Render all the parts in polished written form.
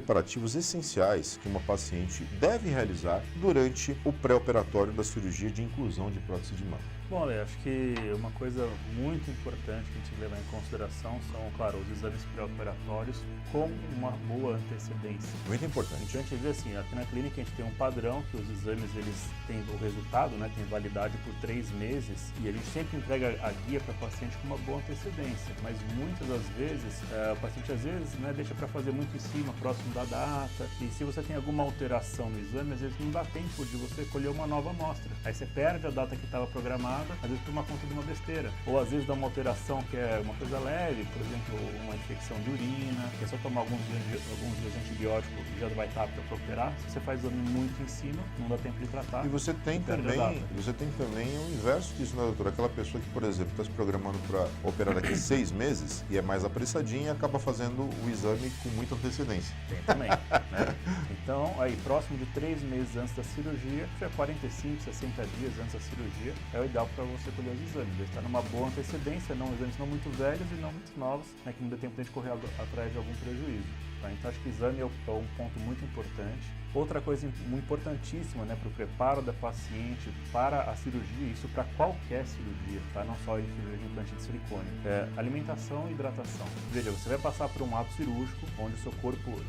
preparativos essenciais que uma paciente deve realizar durante o pré-operatório da cirurgia de inclusão de prótese de mama? Bom, Ale, acho que uma coisa muito importante que a gente levar em consideração são, claro, os exames pré-operatórios com uma boa antecedência. Muito importante. Então a gente vê assim, aqui na clínica a gente tem um padrão que os exames eles têm o resultado, né, tem validade por 3 meses e a gente sempre entrega a guia para o paciente com uma boa antecedência, mas muitas das vezes o paciente às vezes, né, deixa para fazer muito em cima, próximo da data, e se você tem alguma alteração no exame, às vezes não dá tempo de você colher uma nova amostra. Aí você perde a data que estava programada, às vezes por uma conta de uma besteira, ou às vezes dá uma alteração que é uma coisa leve, por exemplo, uma infecção de urina, que é só tomar alguns dias de antibiótico e já vai estar apto para operar. Se você faz exame muito em cima, não dá tempo de tratar. E você tem também o inverso disso, né, doutor? Aquela pessoa que, por exemplo, está se programando para operar daqui a 6 meses e é mais apressadinha e acaba fazendo o exame com muita antecedência. Tem também, né? Então, aí, próximo de 3 meses antes da cirurgia, já 45, 60 dias antes da cirurgia, é o ideal para você colher os exames. Ele está numa boa antecedência, exames não muito velhos e não muito novos, né, que não dê tempo de a gente correr atrás de algum prejuízo. Tá? Então, acho que exame é um ponto muito importante. Outra coisa importantíssima, né, para o preparo da paciente para a cirurgia, isso para qualquer cirurgia, tá? Não só em cirurgia de implante de silicone, alimentação e hidratação. Veja, você vai passar por um ato cirúrgico, onde o seu corpo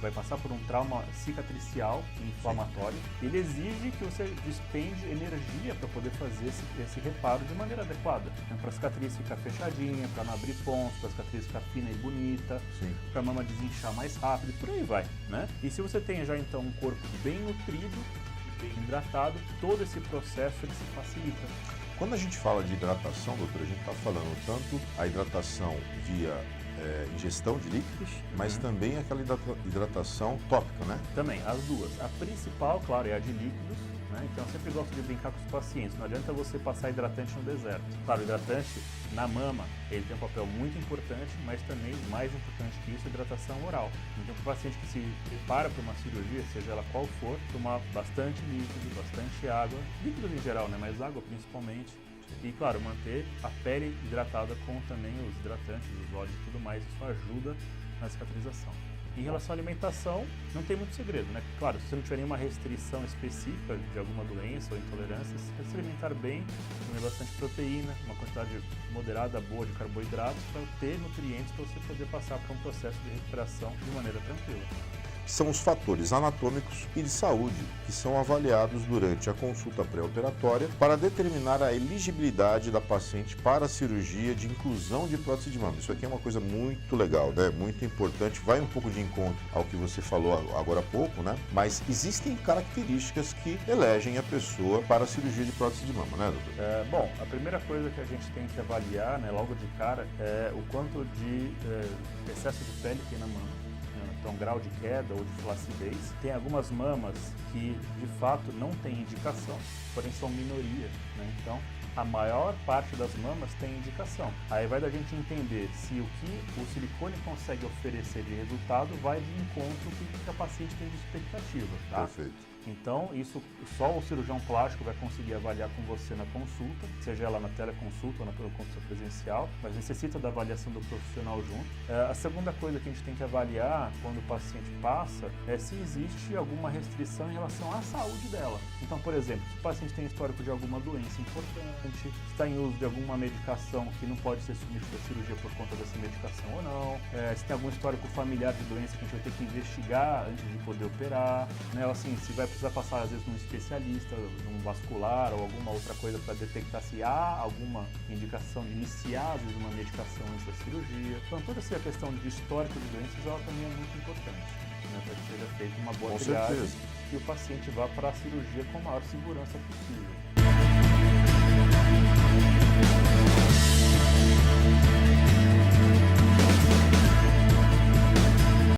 vai passar por um trauma cicatricial e inflamatório. Ele exige que você despende energia para poder fazer esse reparo de maneira adequada. Então, para a cicatriz ficar fechadinha, para não abrir pontos, para a cicatriz ficar fina e bonita, para a mama desinchar mais rápido, por aí vai, né? E se você tem já então um corpo bem nutrido, bem hidratado, todo esse processo ele se facilita. Quando a gente fala de hidratação, doutor, a gente está falando tanto a hidratação via ingestão de líquidos, mas também aquela hidratação tópica, né? Também, as duas. A principal, claro, é a de líquidos, né? Então eu sempre gosto de brincar com os pacientes, não adianta você passar hidratante no deserto. Claro, o hidratante na mama, ele tem um papel muito importante, mas também, mais importante que isso, a hidratação oral. Então, para o paciente que se prepara para uma cirurgia, seja ela qual for, tomar bastante líquido, bastante água, líquidos em geral, né? Mas água principalmente. E, claro, manter a pele hidratada com também os hidratantes, os óleos e tudo mais, isso ajuda na cicatrização. Em relação à alimentação, não tem muito segredo, né? Claro, se você não tiver nenhuma restrição específica de alguma doença ou intolerância, se alimentar bem, comer bastante proteína, uma quantidade moderada, boa de carboidratos, para ter nutrientes para você poder passar por um processo de recuperação de maneira tranquila. São os fatores anatômicos e de saúde que são avaliados durante a consulta pré-operatória para determinar a elegibilidade da paciente para a cirurgia de inclusão de prótese de mama. Isso aqui é uma coisa muito legal, né? Muito importante, vai um pouco de encontro ao que você falou agora há pouco, né? Mas existem características que elegem a pessoa para a cirurgia de prótese de mama, né, doutor? Bom, a primeira coisa que a gente tem que avaliar, né, logo de cara, é o quanto de excesso de pele tem na mama. Então, grau de queda ou de flacidez. Tem algumas mamas que, de fato, não têm indicação, porém são minoria, né? Então, a maior parte das mamas tem indicação. Aí vai da gente entender se o que o silicone consegue oferecer de resultado vai de encontro com o que a paciente tem de expectativa, tá? Perfeito. Então, isso só o cirurgião plástico vai conseguir avaliar com você na consulta, seja ela na teleconsulta ou na consulta presencial, mas necessita da avaliação do profissional junto. A segunda coisa que a gente tem que avaliar quando o paciente passa é se existe alguma restrição em relação à saúde dela. Então, por exemplo, se o paciente tem histórico de alguma doença importante, está em uso de alguma medicação que não pode ser submetida à cirurgia por conta dessa medicação ou não, se tem algum histórico familiar de doença que a gente vai ter que investigar antes de poder operar, né? Assim, se vai precisar passar às vezes num especialista, num vascular ou alguma outra coisa para detectar se há alguma indicação de iniciar às vezes uma medicação antes da cirurgia. Então toda essa questão de histórico de doenças ela também é muito importante, né? Para que seja feita uma boa triagem e o paciente vá para a cirurgia com a maior segurança possível.